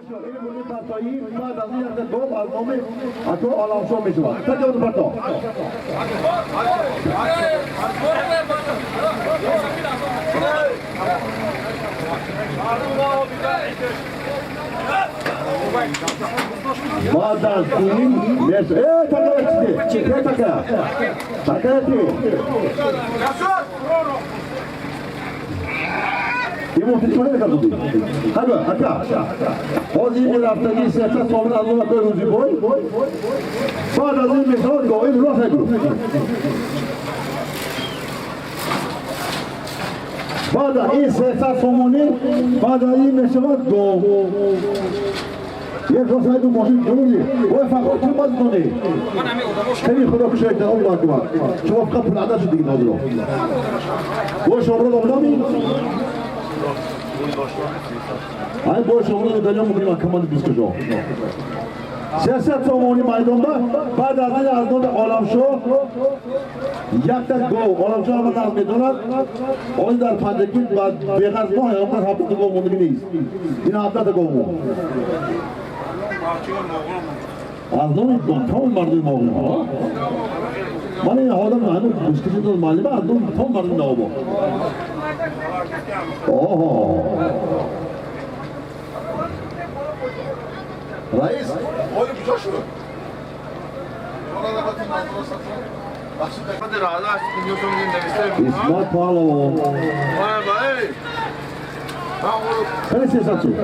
این مورد پرتایی بعد از این از دو از نام اتو آلامشو میشود تجاوز پرتا بعد از این نش تکا چی تکا این مفتی چونه نکرد بودی؟ حکا بازی می رفتگی سیاست سامن الله که روزی بای بعد از این مثال گاه این راست نگرو بعد از این سیاست سامنی بعد از این نشود گاه یک راست نگرو ماشین جوری وای فقط چون باز کنی خیلی خدا کشه اتحام باید کنم شما فقط پناهده شد دیگه نادرو وای شما رو دامنامی ای باشه اون رو دنیا میکنیم کمان 20 کجا سیاست سامانی میداندا بعد از این از نام عالمشو یک تا گو عالمشو هم نام میدوند اون در پنجگی بعد بیغرض نه اون هفته تا گو موندگی نیست این هفته تا گو از نام تمام مردم موقع من این آدم هنوز بسکشی داد معلومه از نام تمام مردم نابا رئیس اولی کجا شد؟ اسمت پالو خیلی سیاست شد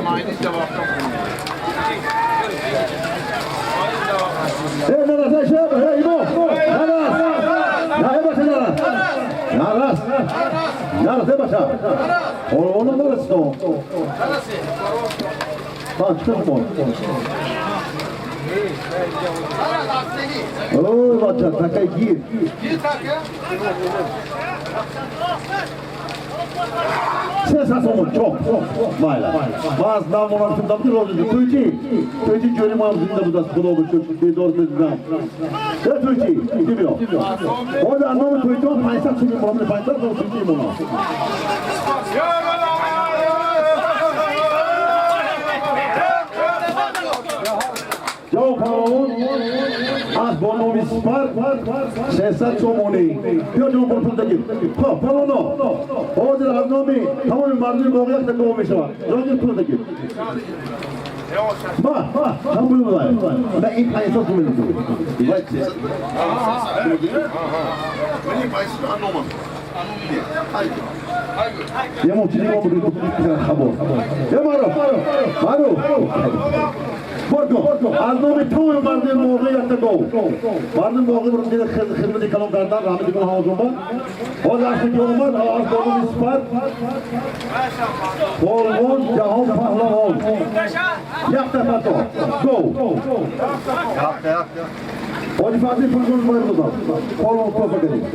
نرس شب ایمو نرس باشه اونو نرس تو چطور کن اوه بچه تکه گیر سه ساسمون çok مایلا باز نامونم تیم دادی روزی تویچی جوری ما زنده بوداس خدا بشه دیدار بزنم تویچی دیدیو o da نام تویچو 500 چیزی مام 500 رو چیزی مونا جاو پاون از بانوی سپر سیاست سومونی بیا جاو برپون دگیر پاونو حاضر از نامی تمام مردم موقعیت نگاه میشود جاو پول دگیر هم بلو بلای نه این 500 رو میدونی یه موچیدی ما بودی خبر یه مارو برگو از نام تمام مردم موقعیت نگاه مردم موقع برون دیده خدمتی کلام کردن رحمتی کنه حاضر با حاضر اشتی که اومد از بانوی سپر پالوان جهان پهلوان یک دفعه تو گو حاجی فضلی پرگون باید بودم پالوان تو بگیریم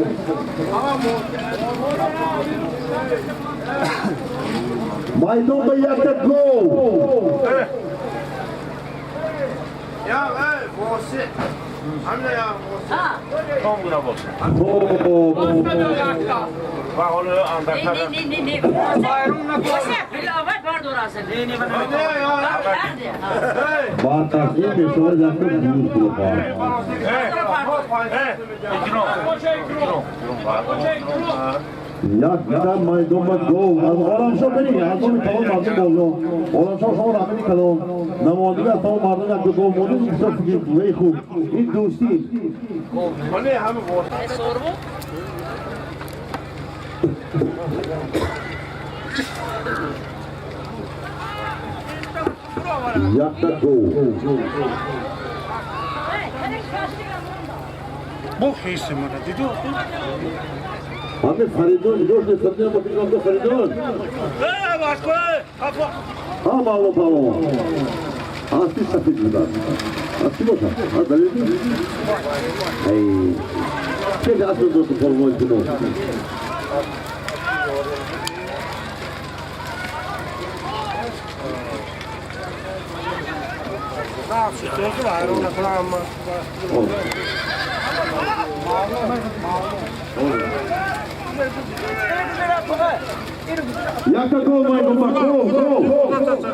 میدان به یک دفعه گو Ya boşu. Hamle ya boşu. Tam buna bak. Bak onu anlatar. Ne. Boşu. Bir avat var orası. Ne bana. Bağırtak iyi bir şöyle yaptım. Büyük bir bağır. یک دم میدان گو از آرامشو بری از اون تمام مردم بولو آرامشو شما رحمتی کلام نمازیگه تمام مردم یک گو مونده این سر فکر وی خوب این دوستی Hani همه boş. یک تا گو Bu hisse mi dedi o? همه فریدون جوش نسبتی هم بکنیم هم فریدون Başka kafa. ها معلوم پاو هستی سفید بودن هستی باشه ها دلیل ای خیلی اصل دوست فرمایش کنم Sözü var ona falan ama. Yakta go maydonda, go.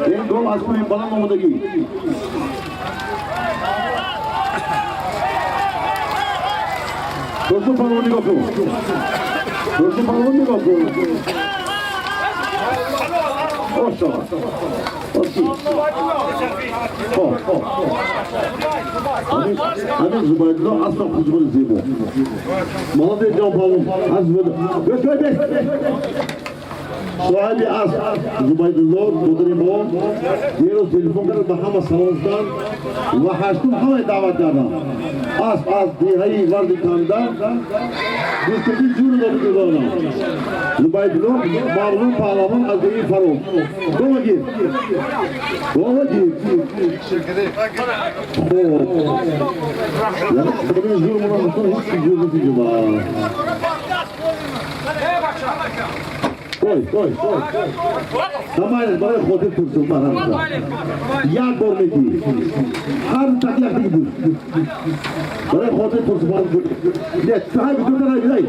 En gol asmayın bana mamadaki. Dostu paloni goku. Dostu paloni goku. Oşta. Oşta. Hadi Zubaydullah asla kuzgun zibo. Молодец, Can Palon. Az böyle. Götür be. Suali az. Zubaydullah, Budrimo. Diğer o telefon kadar bakama salondan. Ve haştım havaya davet yardım. Az diye vardı kandan. Biz de bir cürü de bir ona. Zubaydullah, Marlon Palam'ın adını Farol. Goma gir. Goma gir. Benim cürümüne bakın hiç cürümü değil var. Koy. Zamanı bana kodu tutsun bana. Ya görmedi. Her takla gibi. Bana kodu tutsun bana. Ne? Sahibi tutana bir ay.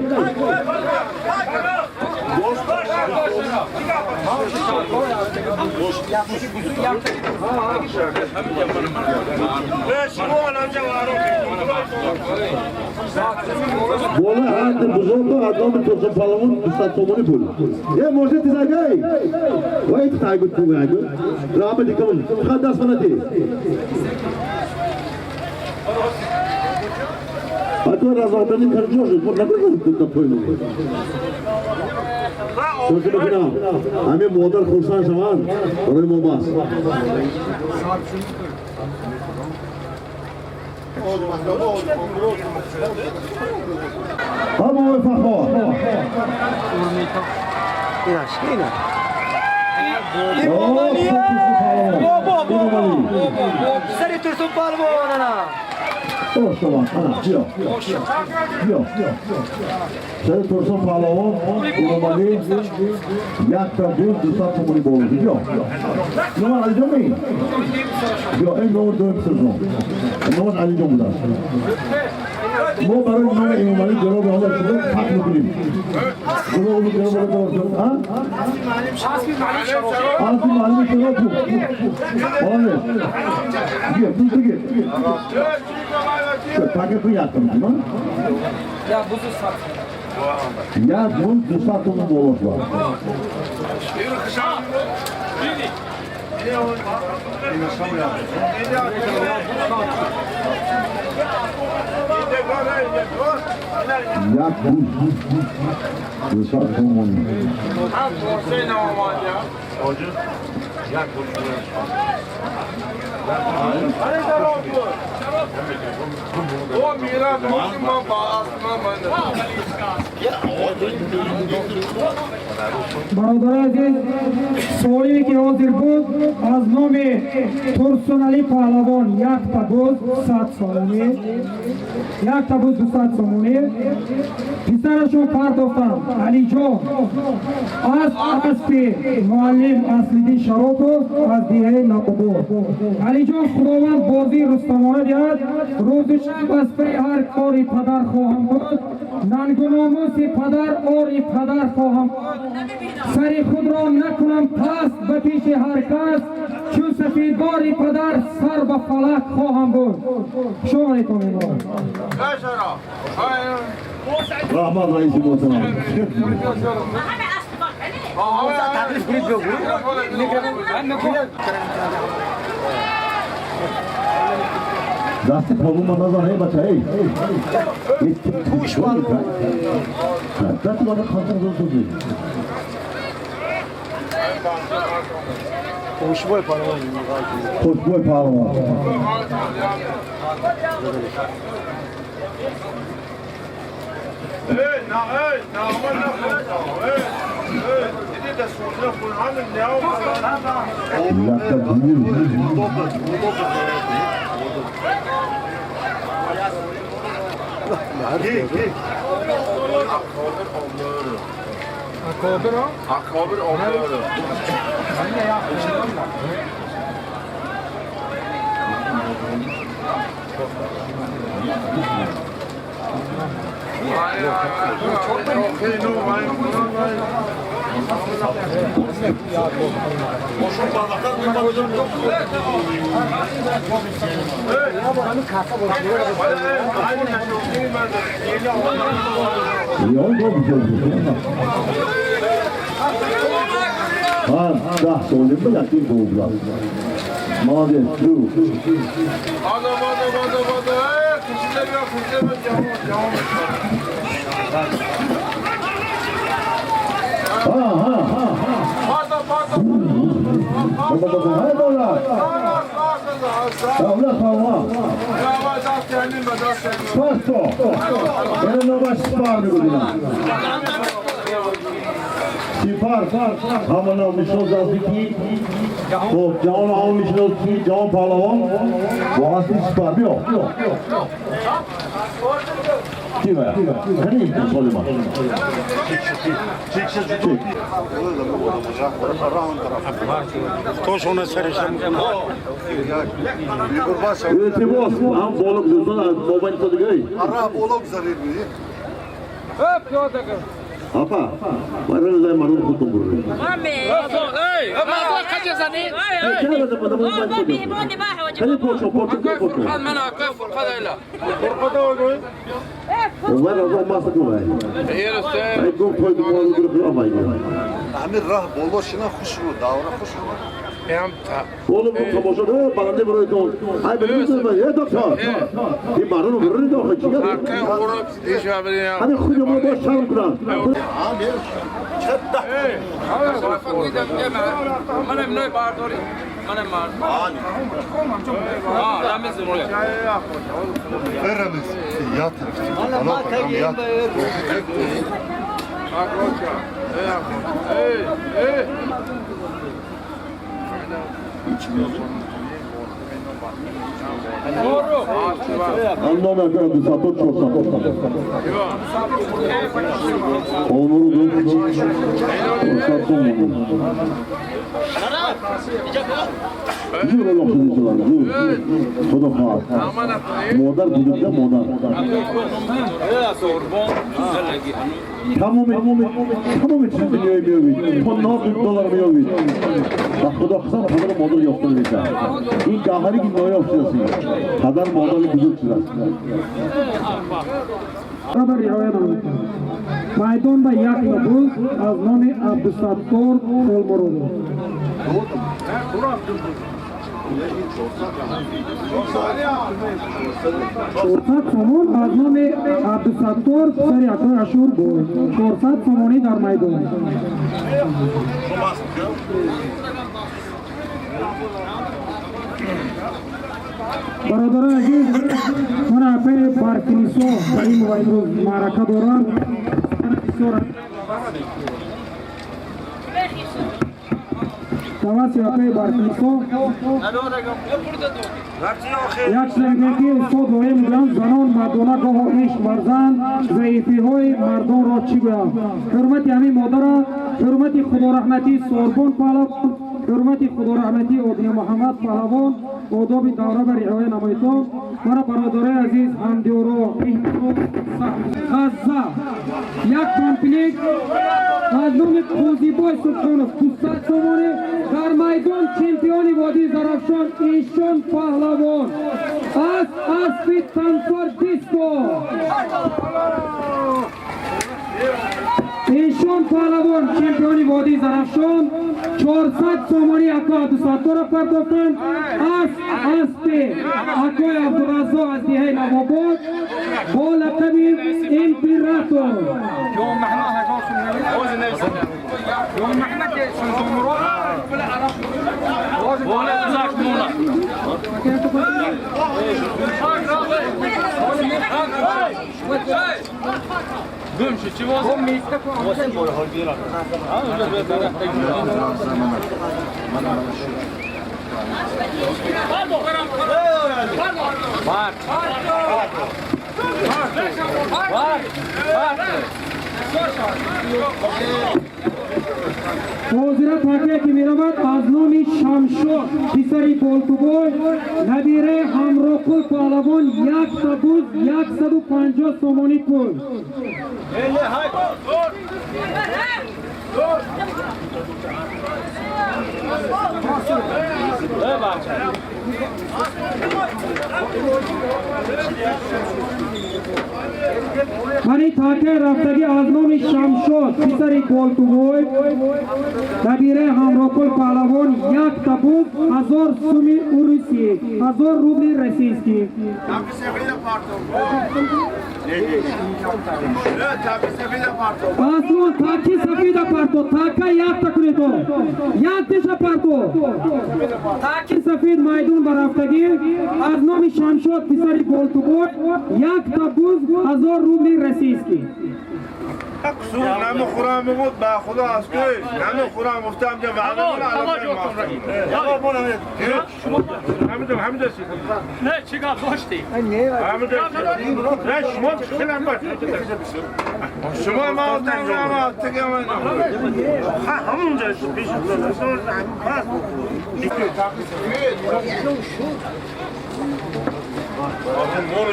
Bola hadi buzuldu adamı tutsun palamın tutamını bul. Ya Moşet Tizagay. Vay taybut bu yani. Rahmet dikamın. Kadas bana değil. Hatta razabını karışıyoruz. Bu ne kadar tuttu toyunu. Sonuçta bakın ha. Hami model kursan zaman. Orayı olmaz. Tamam o fakho. Sari tursun palmo nana. Oh tamam. Yok. Sari tursun palmo. Umumali. Yakta bu dusat umumali bolu. Yok. Numar alacağım mı? Yok en doğru dönüp sözüm. Numar alacağım bunlar. Bu barın numara umumali cevabı alacağım. Haklı bilim. Bunu onu cevabı alacağım. Ha? Asıl mahalli cevap yok. Olabilir. Gir. Paketi yaptım tamam. Ya buzu sat. Ya bu dusatımın bolu var. Ya bu dusatımın. O mira muslima basma برادر عزیز سوالی که حاضر بود از نام ترسون علی پهلوان یک تبوز 100 سومونی یک تبوز 200 سومونی پسرشون پرداختم علی جان از اسب معلم اصلیدین شراطو از دیه نقبو علی جان خداوند بازی رستمانه دید روز شب از پی هر کاری پدر خواهم بود ننگ و ناموس پدر آری پدر خواهم سری خود را نکنم پس به پیش هر کس چون سفیدواری پدر سر به فلک خواهم بود شما نیکنیم Rahman Reis'i muhtemelen. Lastik bozulmadan sonra hey baca hey. Tuş var mı? Zaten bana kalkan zordu değil. Hoşboy palmo. Hoşboy palmo. Akabir onları. Da, soğudun mu yakayım soğuklar. Молодец, Дрю. Hadi. Kuşlar yok, devam. Bakın, haydi ola. Ola, tamam. Pasto. Ben de baş sparmı budina. Sipar. Hamana almışız aziki. Top, canı almışız ki can palavan. Boğazı sipar yok. Kim var? Hani ilk Süleyman? Çık. Toş ona sarışın. Üretimi olsun. Ham boğulup zırdan mobil tadı göy. Arap oğlum zarır mı? Apa? Marul zay marul kutum burun. Mami. ما كجزني Kena da bana mobil tadı. Kali poço. من اكف القضايا Onlar azam masa kılay. هي الاستاذ Ay gom koydu moğulu durup amaydı. Amir rah bolboşuna kuşu, davra kuşu. Oğlum bu kamoşu bana ne buraya doğru. Ay benim kızım ya doktor. Bir marul vurur da o çıkar. كان غرب ايش عاملين Hani kuyumu boş çalın kuran. Amir. Çetta. من منو باردوري من مار رامز رويا Veremiz. Yat. Allah yat. Anlamına göre bir sapık çok sapık. Olmalı değil. Sapık olmalı. Güzel olsun insanlar. Çok da modern budukta modern. Tamam için biliyor. Tonla $1 biliyor. Bak bu da kısa kadar model yoktur bize. İlk ahari gibi o yapıyorsun. Kadar modeli budukçular. Beraber rivoyat olmoqda. Maydonda yak nabuz az nomi Abdusattor Xolmorov. Shorsat somon az nomi Abdusattor sari akoy ashur boy. Shorsat somoni dar maydon. برادران عزیز من اپی بارکلیسو برای موبایل رو معرکه دوران تواسی اپی بارکلیسو یک شنگی صد و میگن زنان مردانه گاه ایش مرزن ضعیفی های مردان را چی گویم حرمت همین مادر حرمت خدا رحمتی سوربون پهلوان حرمت خدا رحمتی ابن محمد پهلوان آداب دوره بر رعایت نمایید. مرا برادرای عزیز همدیورا غزه یک کامپلیت از نام خوزیبای سلطانوف 200 تومانی در میدان چمپیون وادی زرافشان ایشان پهلوان از اسب تنفر دیسکو ایشان پهلوان چمپیون وادی زرافشان 400 تومانی اکا 200 را پرداختند از اسب اکای عبدالرزاق از دیه نواباد با لقب امپراتور Gömşü çivoz. Var. حاضرت حقیقی که میرود از نام شمشاد پسری بالتوبای نبیره همراکل پهلوان یک تبوز 150 سومانی پول. منی تاکه رفتگی از نام شمشاد پسری بالتوبای نبیره همراکل پهلوان یک تبوز 1000 سومی اوروسی 1000 روبلی رسیسکی. آسمان تاکی سفید پارتو تاکا یک تکنی تو یک دیش پارتو تاکی سفید مایدون برفتگی از نام شمشاد پسری بالتوبای یک تبوز 1000 روبلی رسیسکی. اقصو نمو خورم بود با خدا از که نمو خورم گفتم که معلومون همه دستی نه چیکار داشتی؟ همه دستی نه شما خیلم باید شما ما دنگم تگه من همون جایشون پیش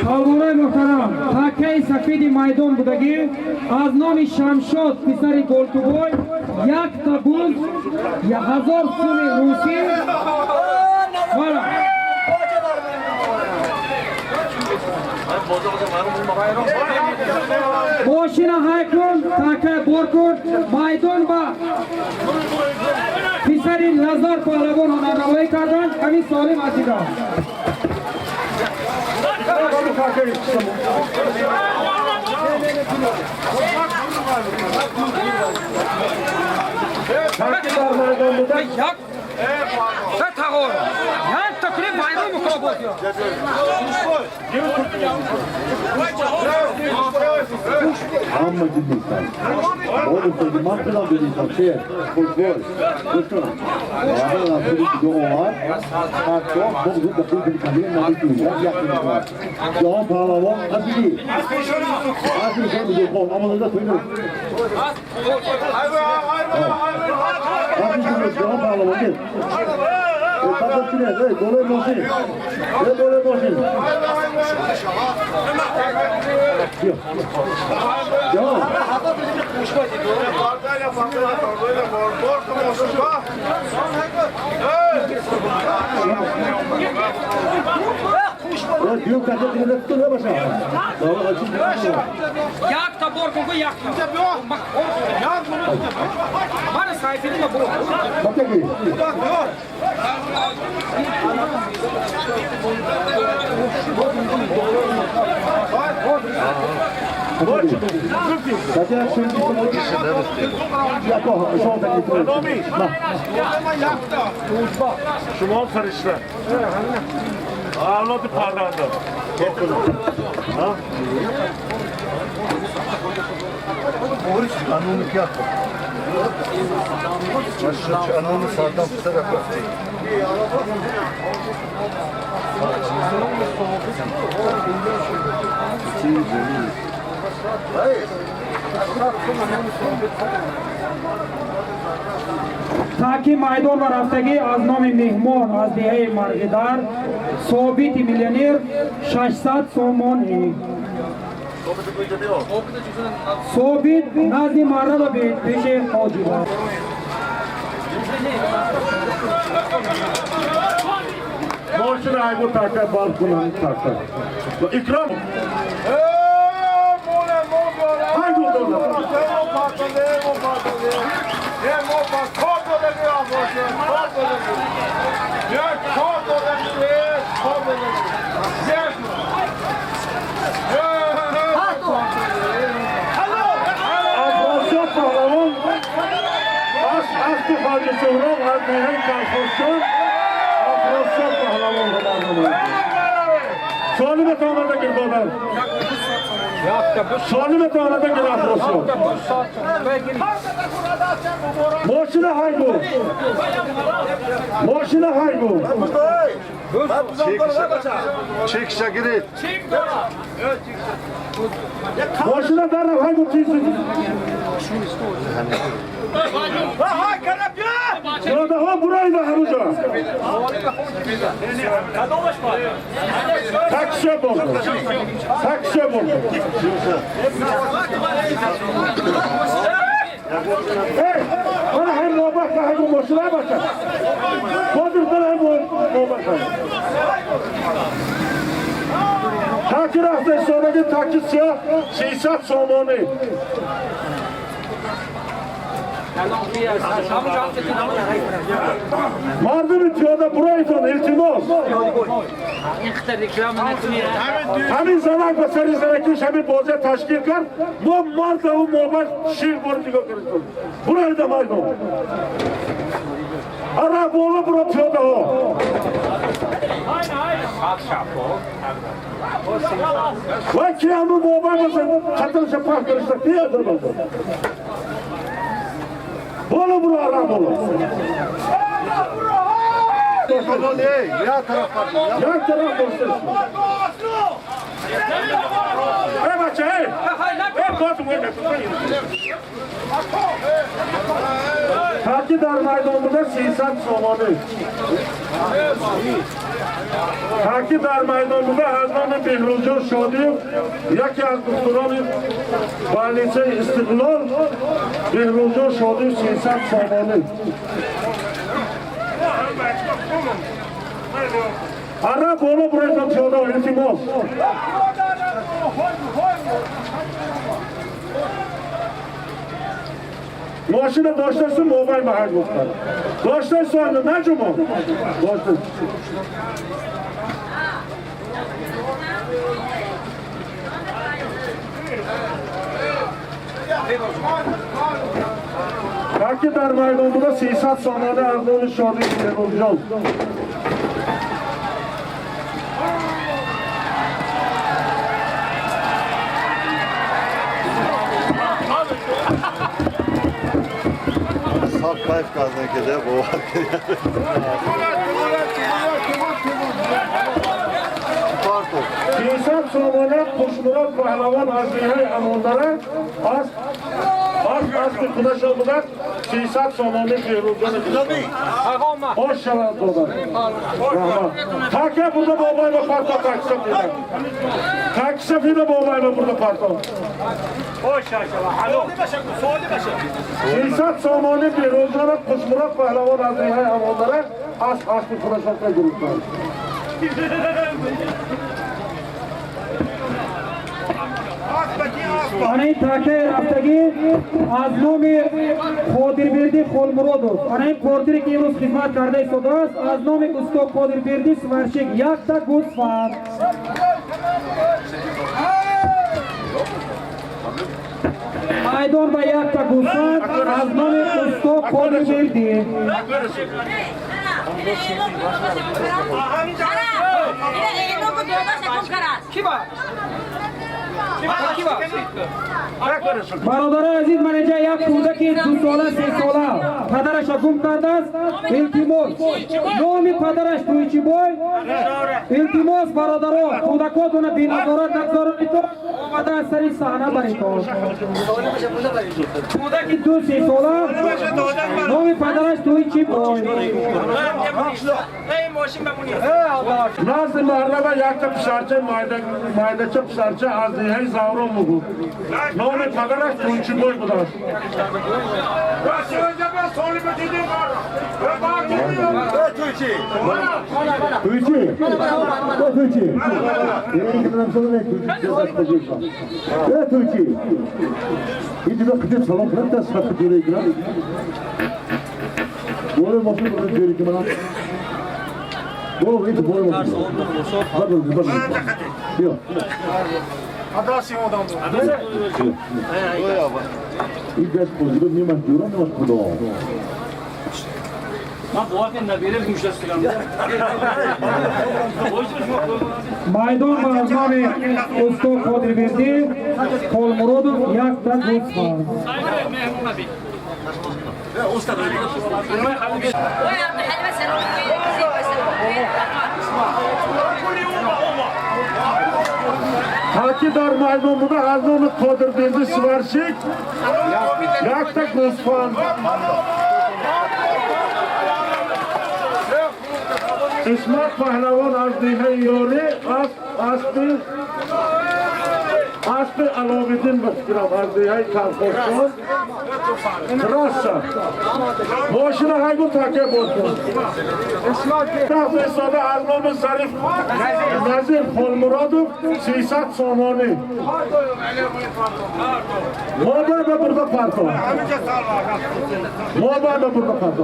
حاضرای محترم تاکه سفید مایدان بودگی از نام شمشاد پسری گلتوبای یک تبوز 1000 سومی روسی ماشینا های کن تاکه بور کن مایدان با پسری لزار پهلوان هنرنمایی کردن کمی سالم آسیدن. Amma dinleysen. Oğlum sen mantıdan dinleysen. Futbol. Futbol. Ağabeyler bir de o var. Hatta bu da bir kaleye nabi yapıyor. Doğan Palavan asili. Asili sen bir kol ama da söyle. Asili Doğan Palavan değil. Tabii ki ne? Dolayı boşun. Ne dolayı boşun? Yok. Yok. Diyor kaçak yine tutuyor başa. Doğru açın. Yak da borku yak. Bak. Yak bunu. Bana sayfini mi bu? Bak ki. Kaçak şimdi Yakov, şu anda getiriyor. شما فرشته اولاد پرنده Boris kanunu yaptı. Başka kanunu sağdan tutarak yaptı. Hayır. تاکی مایدان و رفتگی از نام مهمان از دیه مرغدار ثابت میلیونر 600 سومانی ثابت نزدی مرد و پیش حاجی با ماشین ایگو تاکه بار کنن تاکه اکرام سوالی به تانه دا گردادن سوالی به تانه دا گردادن ماشین های گو ماشین های گو Çek şakiret. Boşuna darab hay bu tizin. Ha kanap ya. Ya daha burayı da hamuca. Takşa buldu. Takşa buldu. Hey, bana hem nobak da hem bu boşuna bakın. Bodur'dan hem bu nobak. Takir hafta sonraki takçısı Sisat Somoni. Mardin tüyoda burayı son iltimos. Hemin zaman basarı zanaki şebi boze taşkil kar. Bu Mardin bu mobil şiir borcu görürsün. Burayı da maydon. Arap oğlu bura tüyoda o. Vay ki ama mobil basın. Çatılışa park görüştük. Niye durmadın? Bolu bura Arap oğlu. Ya taraftar. Yan taraf göstersin. Hey bacha hey. Hey kotum hey. Takidar Meydanı'nda Sisat Somoni. Takidar Meydanı'nda Hazreti Behruzcan Şadiyev yaki az doktoranı Valisi İstiklal Behruzcan Şadiyev Sisat Somoni. Arap oğlu buraya katıyordu iltimos. Maşına doştasın mobil mahal muhtar. Doştas sonra ne cumu? Doştas. Takidar Meydanı'nda Sisat Somoni Ardoli Şadiyev Behruzcan. Saf kayıp gazetede bu var. Pardon. Sisat Somoni Kuşmurat Pahlavan Azrihay Amonlara az kudaş oldular. Sisat Somoni Behruzcan'ı hoş şalan dolar. Takya burada boğmayla parta taksa filan. Taksa filan boğmayla burada parta. Sisat Somoni Behruzcan'a Kuşmurat Pahlavan Azrihay Amonlara az kudaş oldular gruplar. Anayın takir haftagi az nomi Qodirberdi Xolmurodov. Anayın portiri ki imroz xizmat karda istodas az nomi Usto Qodirberdi Svarshik yakta gusfar. Maydon ba yakta gusfar az nomi Usto Qodirberdi. برادر عزیز من اینجا یک کودکی 2 ساله 3 ساله پدرش را گم کرده است التماس نام پدرش تویچی بای التماس برادرها کودکاتون بی‌نظارت نگذارید تو آمده از سر صحنه برید کودکی 2 3 ساله نام پدرش تویچی بای Nazlı Mahraba yakta pişarça maydaça pişarça azrihay zavron mu bu? Nomi pagaraş tunçu boy bu da. Tuğçi. O Tuğçi. Yemin ederim sana ne Tuğçi? Ne Tuğçi? Hiç de kıtır salon bırak da sıkı diye girer. Doğru mu? Bunu diyor ki bana. Doğru, hiç doğru mu? Hadi, hadi. Yok. Adası odan bu. İlk ders pozitif mi diyorum ne var burada? Maydon ba az nomi Usto Qodirberdi Xolmurodov yakta gusfar. Takip Takidar maydonunda az nomi Qodirberdi Svarshik. Yakta G'uzfon. İsmat Pahlavon Azdihai Yori, Aspi Aloviddin Bakirov Azdihai Kalkoshon. Krassa. Boshina haygu take bo'lsin. Tafsiloda Azmomi Zarif Nazir Xolmurodov 300 somoni. Mobayda burada parto. Mobayda burada parto.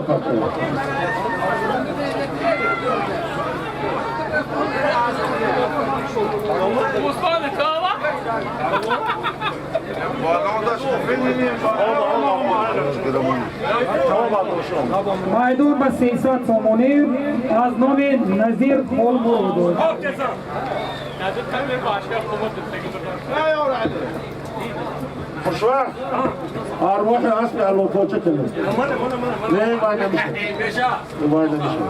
Osmanlı kahva. Maydon ba 300 somoni az nomi Nazir Xolmurodov. Nazır tabii başka kumat tuttu. Xushvaqt. Arvohi asli allotochi tili. Ne baydamışım.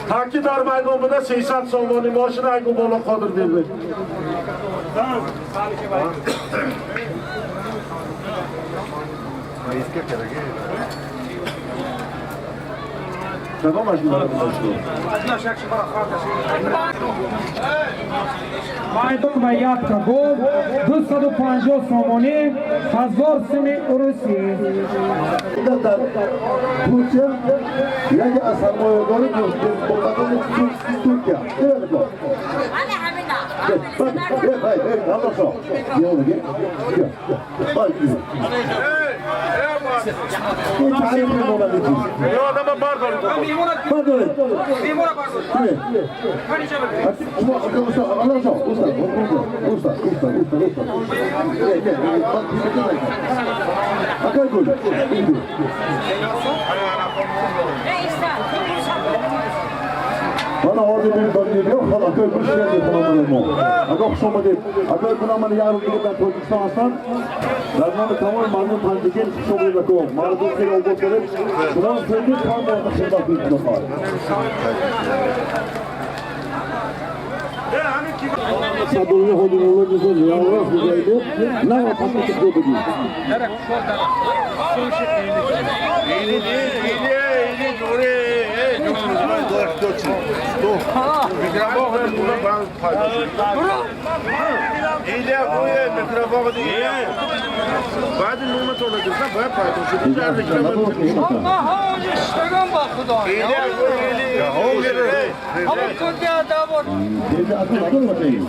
Takidar maydonida 300 somoni mashina aygu bola Qodirberdi. Tamam mı? Maydon ba yakta gol 250 somoni 1000 so'm Rossiya. Turkiya yangi sarmoyadori Turkiya. Hadi Hamida. Adama pardon. Bana orada bir bölge yok. Valla köy bir şey yapalım mı? Aga hoşuma değil. Aga kunamanı yarın gibi ben Turkistan'dan Darmanı tamam manı pandiken şobu bako. Mardu kere oldu kere. Bundan sonra tam orada şurada bir defa. Sadullah hodullah güzel ya. Güzeldi. Ne yapalım ki bu değil. Akıl bakayım.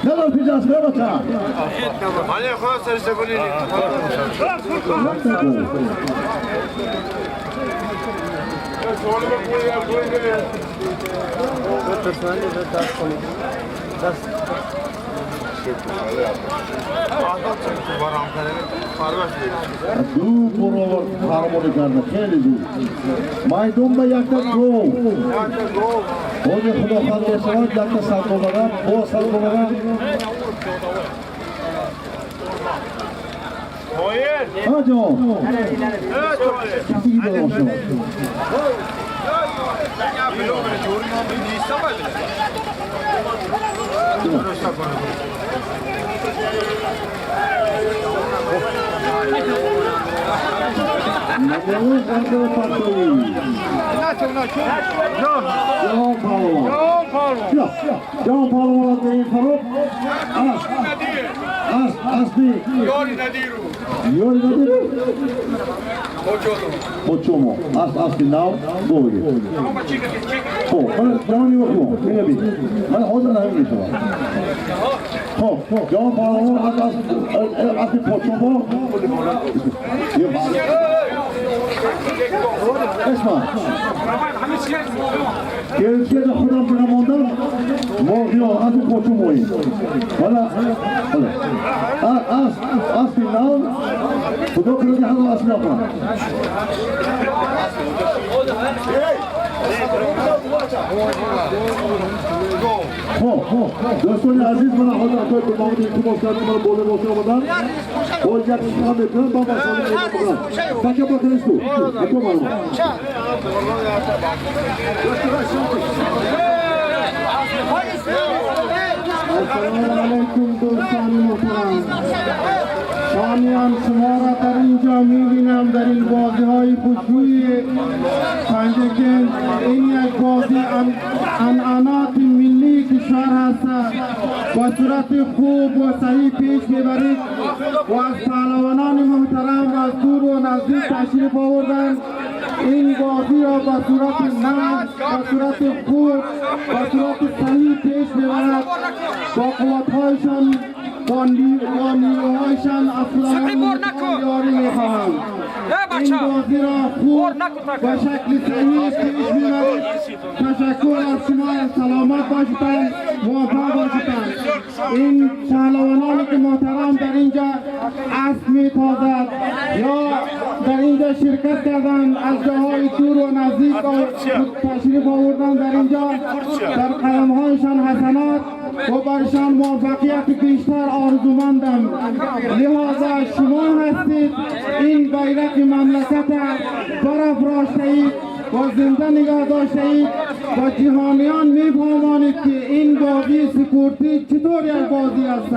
Ne yapacağız? Ne bakalım? Du porovar harmoni karda kheli du. Maydon ba yakta go. Oje Xudo xalqi savat yakta sardobaga, bo sardobaga. Oyer. Hajo. Kimse gidiyor olsun. Neden karda patlayı? John Paulo değil Faruk. Asbi. Yori Nadiru. Yori Nadiru. Ochomo. Asbi now. Go again. Oh, bana yok mu? Ne bir? Bana orada ne bir şey var? Oh, John Paulo asbi Ochomo. Esma. Gerçekten de Xudan Peygamber'den muhafiyor adı koçum oyun. Valla az final bu da kırıcı halı asıl yapma. دوستان عزیز من حاضر اکای برنامه ارتباط کردیم من بوله باشه آمدن باید یک شما میکنم با مسئله میکنم فکر با کنیستو اکو مانو السلام علیکم دوستان محترم شامیان شما را در اینجا میبینم در این بازی های خوشبوی پنجگین این یک بازی عنعنات ملی کشور هست با صورت خوب و صحیح پیش میبرید و از پهلوانان محترم از دور و نزدیک تشریف آوردن این بازی را با صورت نرم با صورت خوب با صورت صحیح پیش میبرد با قوتهایشان با نیروهایشان افغان یاری میخواهم این بازی را خوب با شکل صحیح پیش میبرید تشکر از شما سلامت باشید موفق باشید این پهلوانانی که محترم در اینجا اسب میتازد یا در اینجا شرکت کردن از جاهای دور و نزدیک تشریف آوردن در اینجا در قدمهایشان حسنات و برشان موفقیت بیشتر آرزومندم لحاظا شما هستید این بیرق مملکت برافراشته اید و زنده نگاه داشته اید و جهانیان میفهمانید که این بازی سپورتی چطور یک بازی است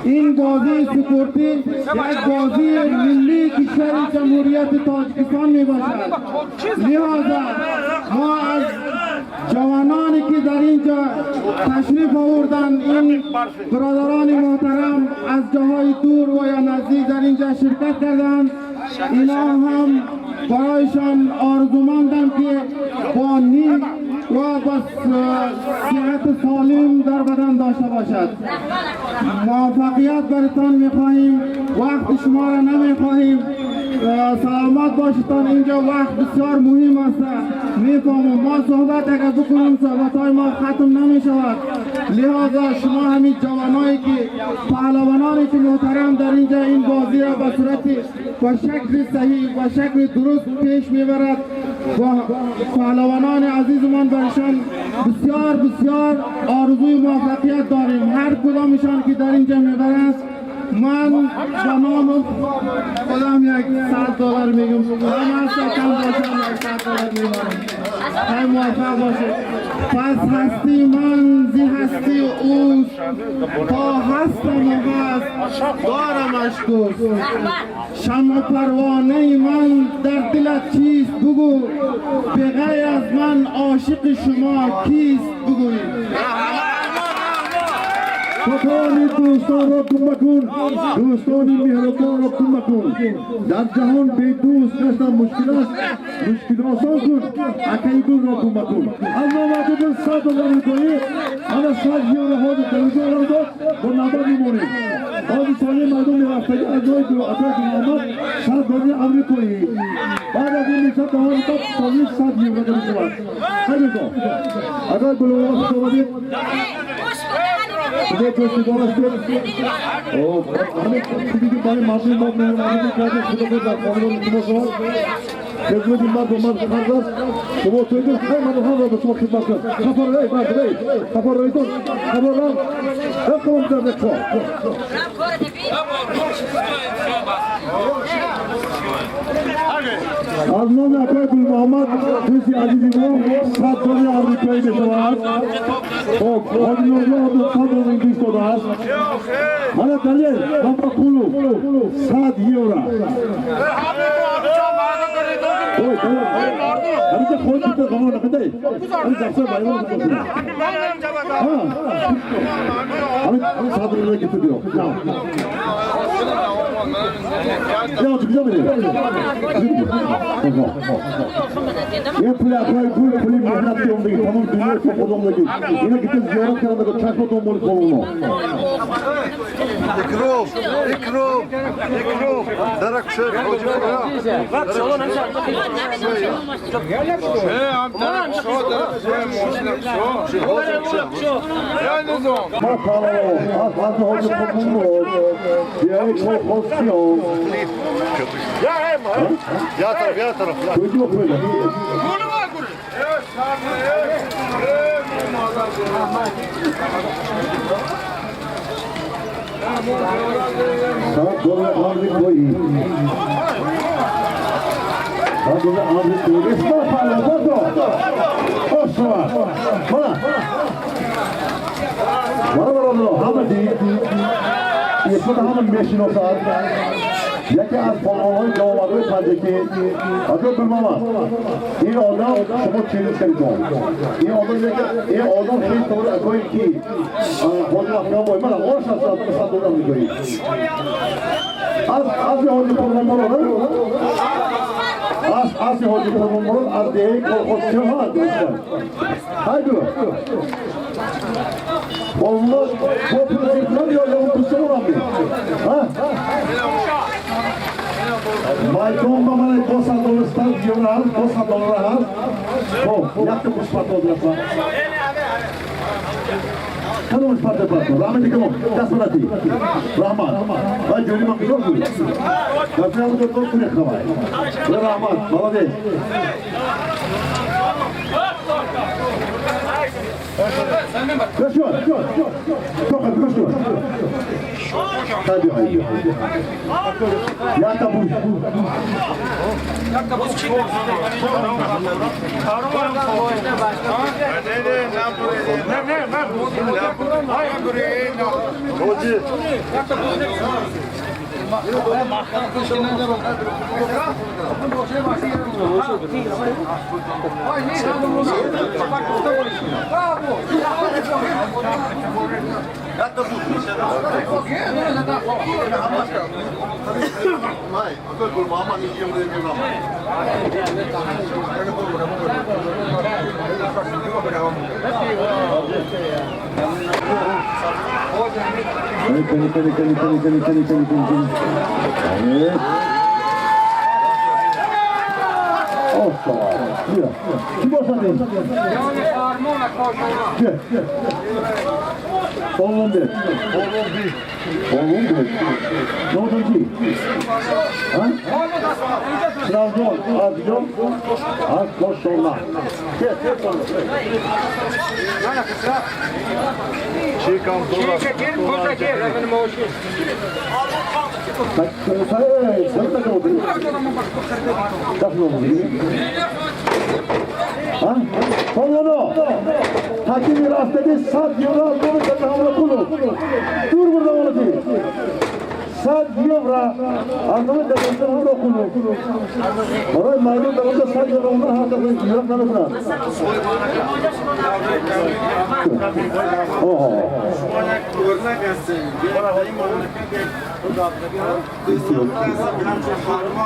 این بازی سپورتی یک بازی ملی کشور جمهوریت تاجیکستان میباشد لحاظا ما از جوانانی که در اینجا تشریف آوردن این برادران محترم از جاهای دور و یا نزدیک در اینجا شرکت کردند اینا هم برایشان آرزومندم که با نیک و با صحت سالم در بدن داشته باشد موفقیت برتان میخواهیم وقت شما را نمیخواهیم سلامت باشتان اینجا وقت بسیار مهم است میفهمم ما صحبت اگر بکنیم صحبت های ما ختم نمیشود لحاظا شما همین جوانایی که پهلوانانی که محترم در اینجا این بازی را با صورت با شکل صحیح و شکل درست پیش میبرد و پهلوانان عزیزمان برشان بسیار بسیار آرزوی موفقیت داریم هر کدامشان که در اینجا میبرند من به نام خودم یک $100 میگم من کم باشم یک $100 میبرم های موفق باشه پس هستی من زی هستی اوست تا هستم و هست دارم اشکوست شمع پروانه من در دلت چیست بگو به غیر از من عاشق شما کیست بگویید تمامی دوستان را کن بکن دوستانی مهربان را کن بکن در جهان بی دوست نشتن مشکل است مشکل آسان کن اکی دو را کن بکن از نامت دل $100 میکنی اما 100 یورو ها در را داد با نظر میمونیم آدی سالی مردم میرفتگی از نوع دو اتاق نامت $100 امریکایی بعد از این میشد دهان تا سالی 100 یورو در میشود خیلی کن اگر بلوغ شما دید Today goes to Oh, I think by Martin Bob and I think there's no demand for Martin Hazard. So what to do? Hey, Martin Hazard, the smoking bucket. Cover right, by the way. Cover right on. Cover around. Come on, the next one. از نام اکای گل محمد دوستی عزیزی ما $100 آمریکایی بشود خب آدی نوزا $100 دوست داده است حالا دلیل بابا کلو 100 یورو همین که خود بیتر قمان نکنده همین دفعه بایران بکنده همین $100 گیته بیرو یا تو کجا میره یه پولی اکای گل پولی مهنتی اومدگی تمام دنیا تو خود اومدگی اینا گیته زیارت کرده که چشم تو مولی کنونو اکروب درک شد حاجی ما کارو از حاجی کنونو یه کوی خوستیون Ya taraf. Çocuğu koydu. Saat doğru ağırlık koyayım. Saat doğru ağırlık koyayım. Esma parla, foto. Osma. Bana. Bana var onu. Hamadi. Esma da hamın meşin o saat. Yaki az polonlar cevabı tarzaki. Adı durmama. İyi adam şunu çevirsin. İyi adam yaki. İyi adam şey doğru koyayım ki. Hoca ne boy? Bana o saat doğru ağırlık koyayım. Az bir hoca polonlar olur. Az bir hoca polonlar olur. Az değil. Korkutçu var. Haydi. Polonlar bu prensipler diyor. Ya bu kusur olan bir. Ha? Maydon bana $200 euro al, $200 al. O, jak to poszło od razu? Kano masz partę partą? Rahmet ikamo, das war die. Rahman, weil Joli macht so gut. Dafür haben wir dort nicht dabei. Ja, Rahman, молодец. Koşuyor. Koşuyor. Hadi haydi. Yakta bu. Kim olsa değil. Oğlum bir. Ne oldu ki? Ha? Trabzon, Azyon, Az Koşolma. Gel sonra. Hakimi rastladı, saat yıvra aldığını kadar bunu. Dur burada onu değil. Saat yıvra aldığını kadar bunu. Oraya maymun tarafında saat yıvra ondan hakkında yıvra tanıdılar. Oho.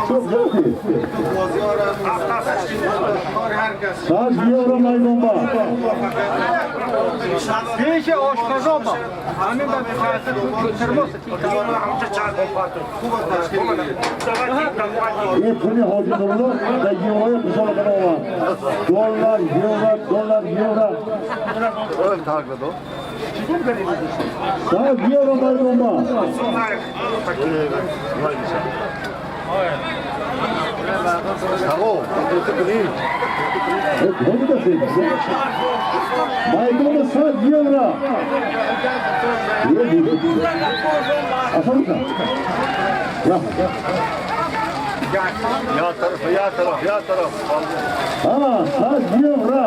Çok güzel. Saat yıvra maymun var. Değişe oşkazı olma. Amin ben bir tanesi götürmez. İyi puni hocalarını ve yıvraya kuşalı kadar olan. Dolar. Öyle takıldı o. Saat yıvra maymun var. Tamam. Onu da söyleyeyim. Maymun'un saat yıvra. Asalım sen. Ya taraf. Ama saat yıvra.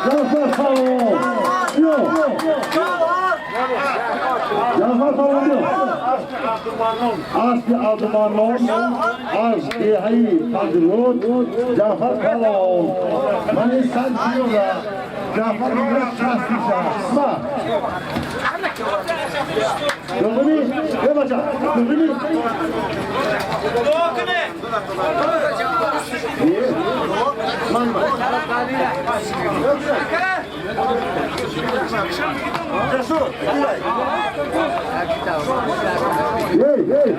Cafer sağ ol. Yok. Cafer sağ ol diyor. Az bir adımanın, az bir hayır tadılın, Cafer sağ ol. Bana saat yıvra. Cafer biraz şanslıca. Bak. Gözünü, ne bacak? Gözünü. Cesur.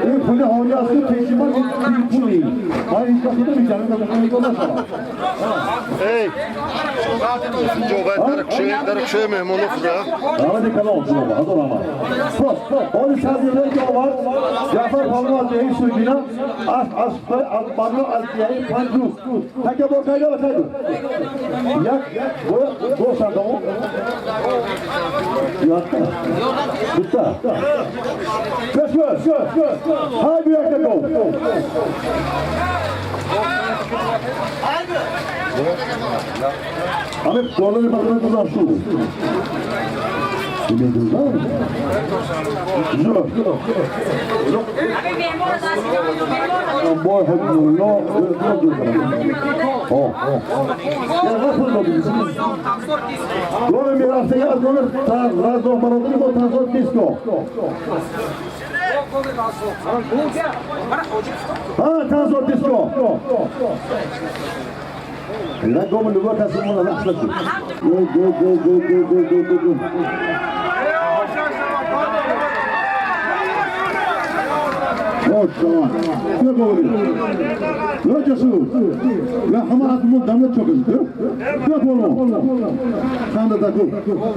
این خونه هایی است که پیشیمان پولی ما این کسی رو میکنم که خونه کنه شما ای جو در کشه مهمونو فرا آمده کلام شما حضور آمد آن سازیده که آمد جعفر پالما از دیگه سوگینا از بانو از دیگه پنجوز تکه با کجا بسیدو یک دو سندامو Bitta. Kes. Hay bir yakta go. Abi doları bakına kadar şu. Ne diyorsun? Yok. Boy hadi no. Ya nasıl oldu? Doları mirası ya doları razı maradını bu transfer disco. Ha transfer disco. La goma lugo kasımına nakşlatı. Go. Maşallah. Ne böyle? Ne cesur? Ya hama adımı damla çok izdi. Ne böyle? Kanda da go.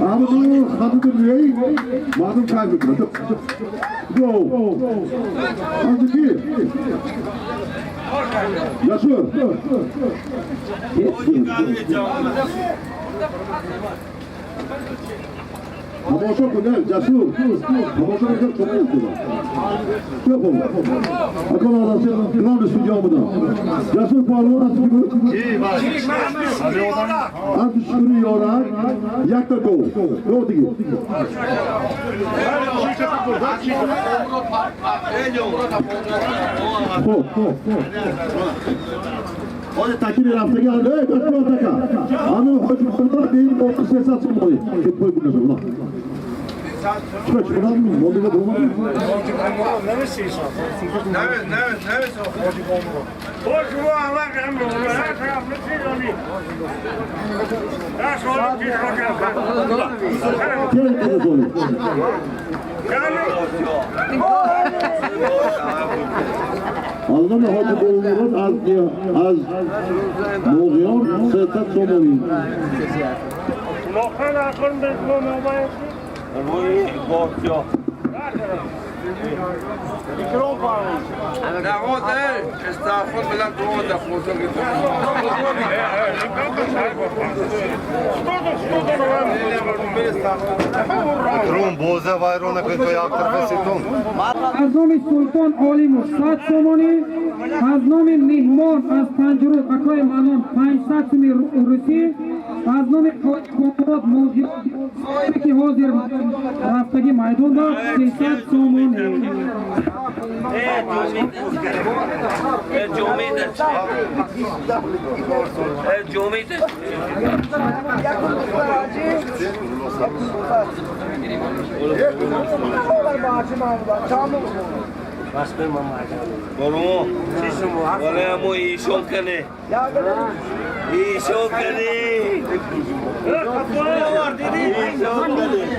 Abi bu hadı dünyayı madem kaybettim. Go. Hadi ki. Cesur. Hamoşa kudel, cesur. Hamoşa kudel çok mutlu. Çok oldu. Akıl ağlasın, kılan üstü camıda. Cesur parlığı nasıl gibi? İyi var. Az şükürü yorar, yakta go. Go digi. Hadi takip rafta geldi. Ey kaçma taka. Anı hocam burada değil orta ses açın boyu. Çok boy bu kadar. Çıkar çıkar mı? Molda bulma. Ne Hoş mu Allah emri olur. Her taraflı çiğdani. Her sonra bir roket. Gel kızı sonu. Allah'ın hacı bulunur az boğuyor, sırta somuyor. Lokal akın bezme mobayı. Mikron parmış. Davode, estağfur bilen doğu da foto Трун бозе вайрона кой актер феситон. از نام سلطان عالم 100 سومانی از نام مهمان از پنجرود اکای منان 500 سومی روسی از نام کمرات موزی که حاضر رفتگی میدان دا 300 سومانی Bolu, olha mo işon kane. İşon kane. Ne var dedi? İşon kane.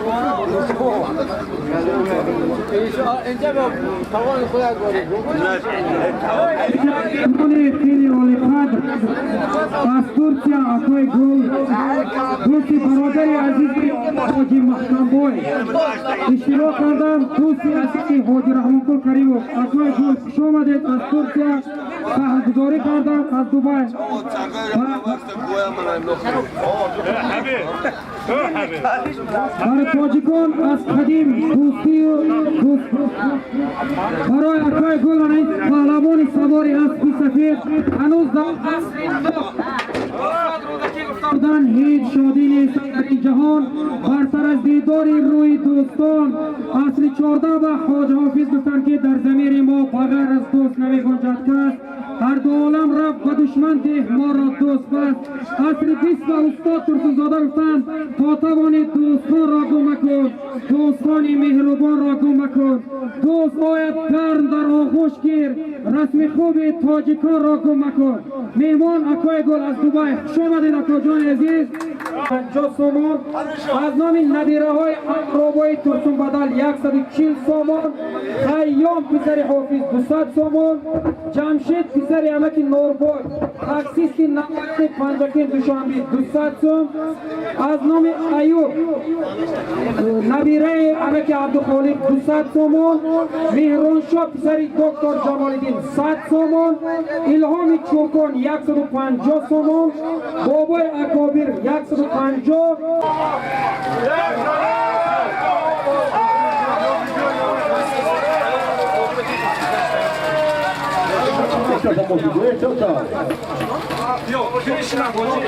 Moni fili olifad از ترکیه اکوی گل دوستی برادری عزیزی حاجی محکم بوی اشتراک کردم دوستی عزیزی حاجی رحمت‌الله کریم اکوی گل خوش آمدید از ترکیه سهلگزاری کردم از دوبای برای تاجیکان از قدیم دوستی برای اکوی گل پهلوان سواری اسبی سفید هنوز بودن هیچ شادی نیست در جهان برتر از دیداری روی دوستان اصل 14 و خواجه حافظ گفتن که در ضمیر ما بغیر از دوست نمی گنجد کس هر دو عالم رفت و دشمن ده ما را دوست بست اصل 20 و استاد ترسون زاده گفتن تا توانید دوستان را گم مکن دوستان مهربان را گم مکن. دوست باید گرم در آغوش گیر، رسم خوب تاجیکان را گم مکن. مهمان اکای گل از دوبای، خوش آمدید اکا جان عزیز. 50 سومون از نام نبیره های اقربای ترسون بدل 140 سومون، خیام پسر حافظ 200 سومون، جمشید پسر امک نوربای تاکسیست نمایت پنجکین دوشنبی 200 سوم. از نام ایوب نبیره امک عبدالخالق 200 سومون، مهران شاه پسر دکتر جمال الدین 100 سومون، الهام چوکان 150 سومون، بابای اکابر 150. Yok, girişine koyacağım.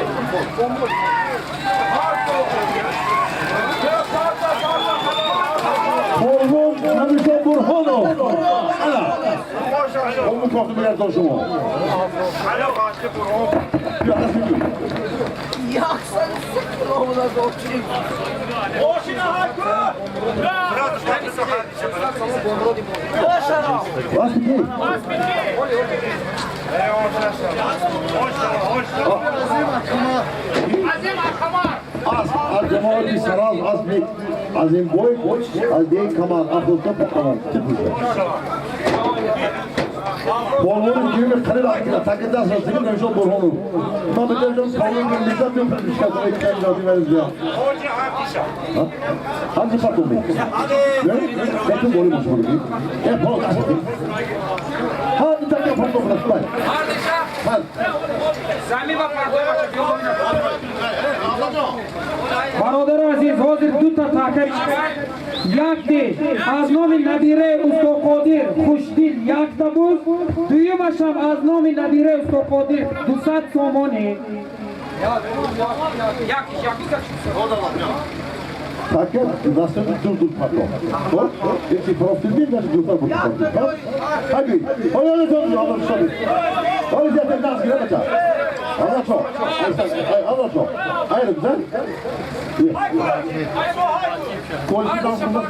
Oğlum Nabişo Burhanov. Ana. Oğlum kalktı biraz daha şuma. Alo, kaçtı Burhan. Ya nasıl gidiyor? Yaksan sıkır oğluna dokçayım. Boşuna hakkı. Bırak, Nasıl ki? Azim Akamar. Az cemaati saraz az bir azim boy az değil kamal afılta patlamam. Bolluğun gibi karı akıyla takıdan sonra senin Nabişo Burhanov. Mehmet Ercan kavganın nizam yok. İşkazına ikiden lazım veririz ya. Hangi patron bey? Ne? Bakın golü boş bunu. Bol kasıtı. Hadi takıya patron bırak. Hadi. Hadi. Zami va pardoy bacha yoluna. برادر عزیز حاضر دو تا تاکر یک دی از نام نبیره استاد قادر خوشدل یک تا بود، دویمش هم از نام نبیره استاد قادر 200 سومانه. Takip nasıl durdur patron. Hop, hepsi profil değil mi? Durdur bu patron. Hadi, oynadı sonra alır sonra. Onu zaten nasıl yapacak? Anlat o. Anlat o. Hayır güzel. Koltuktan sonra.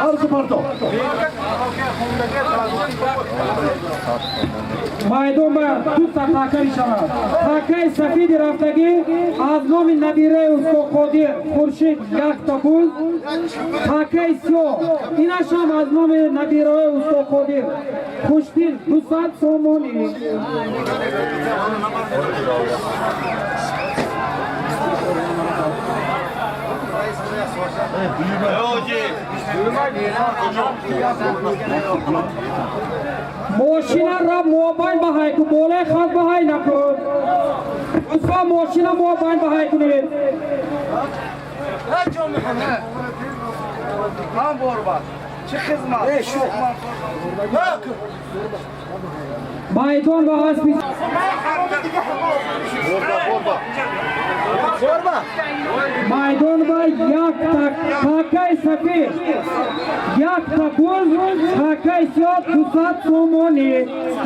Arzu pardon. مایدون با دو تا تاکر شود. تاکر سفید رفتگی از نام نبیره استاد قادر خورشید یک تا بود، تاکر سیاه اینش هم از نام نبیره استاد قادر خوشدل 200 سومانی. ماشینا را موبایل بهای تو بوله خط بهای نکن. اصلا ماشینا موبایل بهای کنید. Hacı Muhammed. Lan borba. Çık kızma. Şu. Bak. مایدون با اسبی مایدون با یک تاکای سفید یک تا گل تاکای سیاه 200 سومانی.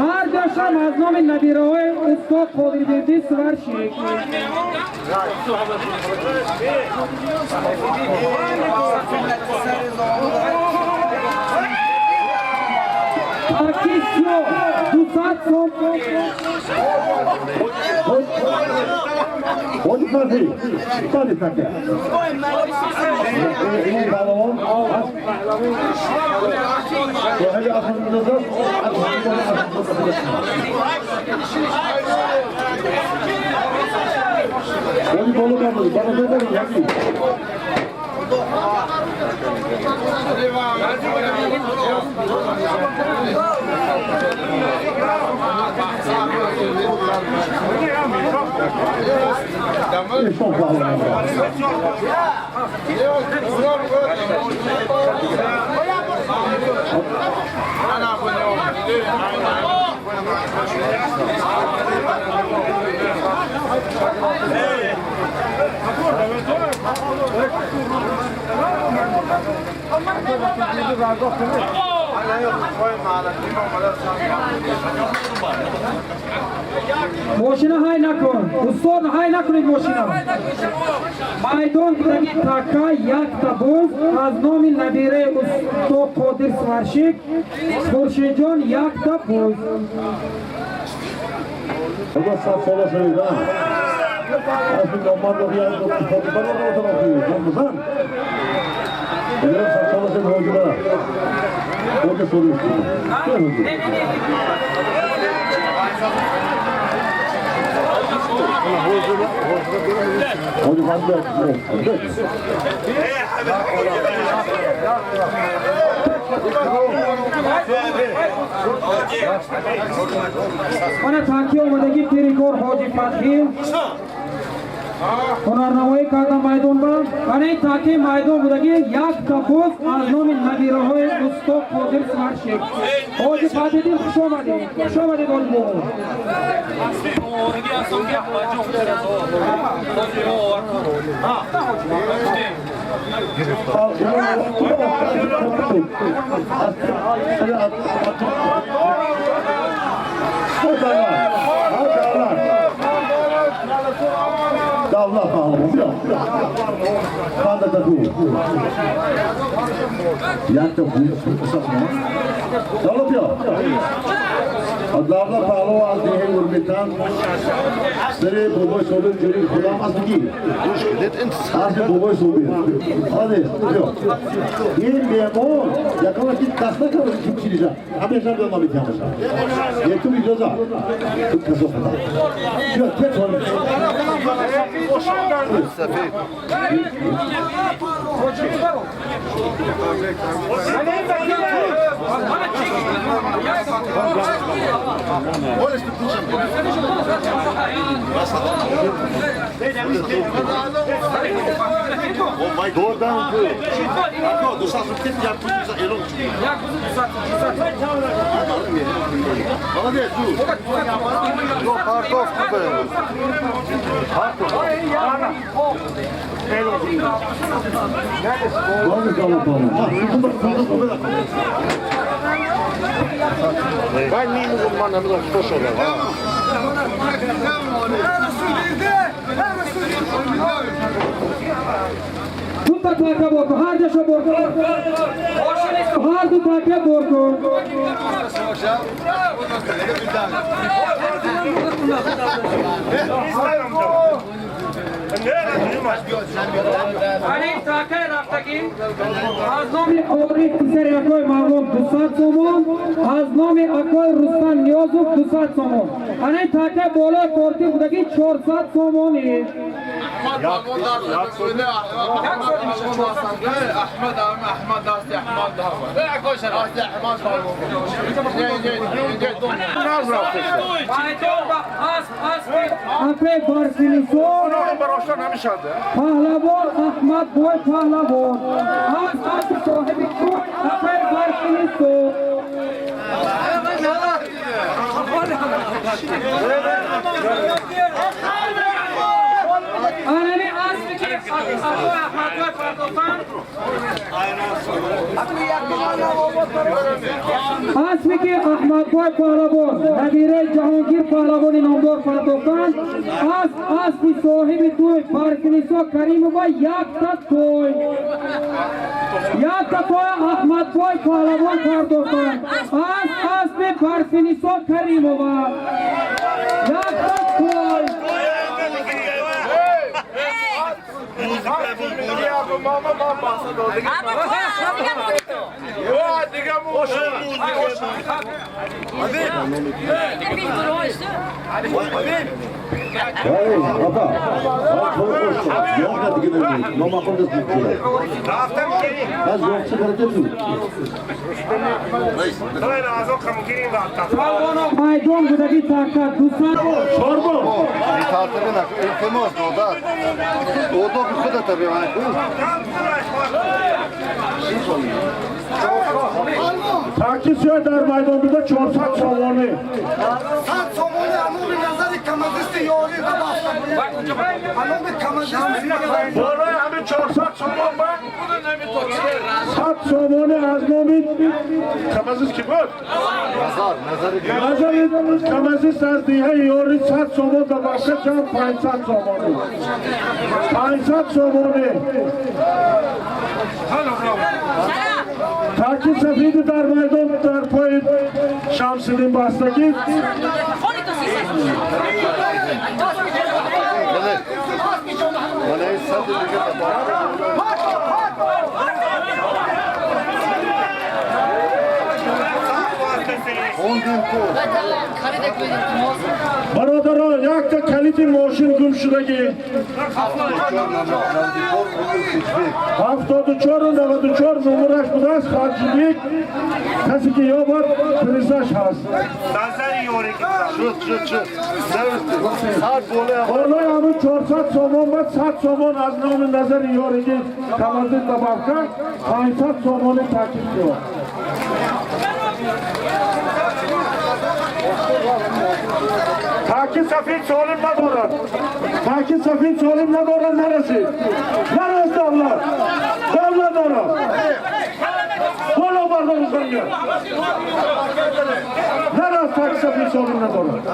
هر داشتم از نام نبیره های استاد قادردردی سورشی. تاکی سیاه 200 سومانی. Onde fazer? Pode tacar. Um balão. Corre a fundador. Onde colocamos? Balão da aqui. Eles estão falando. ماشینا های نکن دوستان های نکنید ماشینا مایدان بودگی تاکا یک تبوز از نام نبیره استاد قادر سوارشیک خورشید جان یک تبوز اگه سات ساله شدید از این نامان رو بیان دو کتابی برای رو تنافی جان بزن اگر سات ساله شدید حاجی برا اوکه سوریش حاجی بند بیاد من تاکی اومدگی تریکور حاجی فتحی هنرنمایی کردم مایدان با من این تاکی مایدان بودگی یک تبوز از نام نبیره های استاد قادر سوارشیک حاجی فتحی دل خوش آمدید آلبو Davlat bağlamı yok. Kanda da bu. Yak da bu. Davlat yok. Davlat bağlamı az diye hürmetten seri boboy solun jüri kulamaz ki. Az boboy solun. Hadi yok. Yeni bir o yakala git kasna kalır kim çilecek. Abi yaşam dönme bir yanlış. Yetim bir ceza. Tut kaso kadar. Yok tek sorun. Sefil. Doğrudan bu. Du sa tip yaptığımızda elon çıkıyor. Bana de du. Yok kartof gibi. Doğru davlat bağlamı. Ben neyim uzmanlarımı da hoş olalım. دو تا تاکه برکن هر جاشو برکن هر دو تاکه برکن این تاکه رفتگی از نام اوری پسر اکوی مغلوم 200 سومون از نام اکوی رستان نیازوف 200 سومون این تاکه بالا کورتی بودگی 400 سومونی اپه بارسینیسو پهلوان احمد بوی پهلوان از صاحبی کن اپه بارسینیسو آنمی اسمی که اپه احمد بوی پهلوان اسمی که احمد بوی پهلوان نبیره جهانگیر پهلوانی نامدار پردوکان اسمی صاحب توی پارکنیسو کریم با یک تا توی احمد بوی پهلوان پردوکان اسمی پارکنیسو کریم با یک تا توی Hey, apa? Yok da diyelim. Normal konuşuyoruz. Az yok çıkartıyorsun. Maydon budagi taka dusan Çorba. Tatilin ülkemiz doğda. Doğda bir kuda tabii yani. Takip در مایدان بوده 400 سومانی. 100 سومانی همون به نظر کماندست یاری و همون به کماندست بالای همه 400 سومان با 100 سومانی از نومید کمازیست کی بود؟ نظری کمازیست از دیگه یوری 100 سومون در باشه جام 500 سومونی 500 سومونی تاکی سفید در میدان در پای شمسیدین باستگی برادران یک تا کلیدی ماشین گم شدگی 74 و 94 نمرش بوده است خالجیبیک کسی که یا باید پریزش هست بالای همون 400 سومون باید 100 سومون از نام نظر یارگی کمازید دبافکن 500 سومون تاکید شد تاکی سفید سالم ندارد تاکی سفید سالم ندارد نرسید نرسید دولت دولت دارد بالا بردار کنگه نرسید تاکی سفید سالم ندارد